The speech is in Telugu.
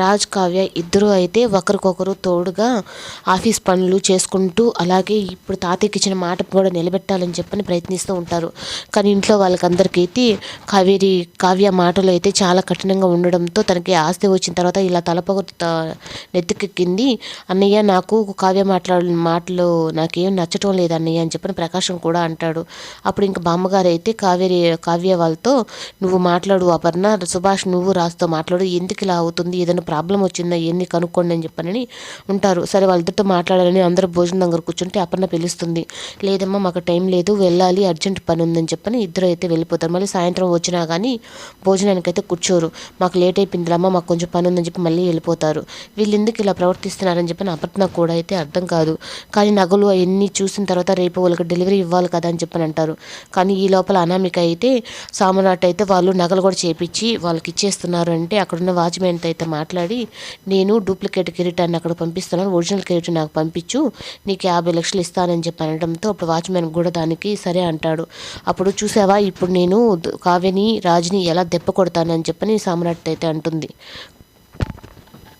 రాజ్ కావ్య ఇద్దరు అయితే ఒకరికొకరు తోడుగా ఆఫీస్ పనులు చేసుకుంటూ అలాగే ఇప్పుడు తాతయ్యకి ఇచ్చిన మాట కూడా నిలబెట్టాలని చెప్పని ప్రయత్నిస్తూ ఉంటారు. కానీ ఇంట్లో వాళ్ళకందరికైతే కావ్య మాటలు అయితే చాలా కఠినంగా ఉండడంతో తనకి ఆస్తి వచ్చిన తర్వాత ఇలా నెత్తికెక్కింది. అన్నయ్య నాకు కావ్య మాటలు నాకేం నచ్చటం లేదు అన్నయ్య అని చెప్పని ప్రకాశం కూడా అంటాడు. అప్పుడు ఇంక బామ్మగారు అయితే కావ్య వాళ్ళతో నువ్వు మాట్లాడు అపర్ణ, సుభాష్ నువ్వు రాజుతో మాట్లాడు, ఎందుకు ఇలా అవుతుంది, ఏదైనా ప్రాబ్లం వచ్చిందా ఏంది కనుక్కోండి అని చెప్పని ఉంటారు. సరే వాళ్ళిద్దరితో మాట్లాడాలని అందరూ భోజనం దగ్గర కూర్చుంటే అపర్ణ పిలుస్తుంది. లేదమ్మా మాకు టైం లేదు, వెళ్ళాలి, అర్జెంట్ పని ఉందని చెప్పని ఇద్దరు అయితే వెళ్ళిపోతారు. మళ్ళీ సాయంత్రం వచ్చినా కానీ భోజనానికైతే కూర్చోరు. మాకు లేట్ అయిపోయింది అమ్మ, మాకు కొంచెం పని ఉందని చెప్పి మళ్ళీ వెళ్ళిపోతారు. వీళ్ళు ఎందుకు ఇలా ప్రవర్తిస్తున్నారని చెప్పని అపర్ణ కూడా అయితే అర్థం కాదు. కానీ నగలు అవన్నీ చూసిన తర్వాత రేపు వాళ్ళకి డెలివరీ ఇవ్వాలి కదా అని చెప్పని అంటారు. కానీ ఈ లోపల అనామిక అయితే సామ్రాట్ అయితే వాళ్ళు నగలు కూడా చేపించి వాళ్ళకి ఇచ్చేస్తున్నారు అంటే అక్కడున్న వాచ్మెన్తో అయితే మాట్లాడి నేను డూప్లికేట్ కిరీటాన్ని అక్కడ పంపిస్తున్నాను, ఒరిజినల్ కిరీటం నాకు పంపించు, నీకు 50 లక్షలు ఇస్తానని చెప్పి అనడంతో అప్పుడు వాచ్మెన్ కూడా దానికి సరే అంటాడు. అప్పుడు చూసావా ఇప్పుడు నేను కావ్యని రాజుని ఎలా దెబ్బ కొడతానని చెప్పని సామ్రాట్ అయితే అంటుంది.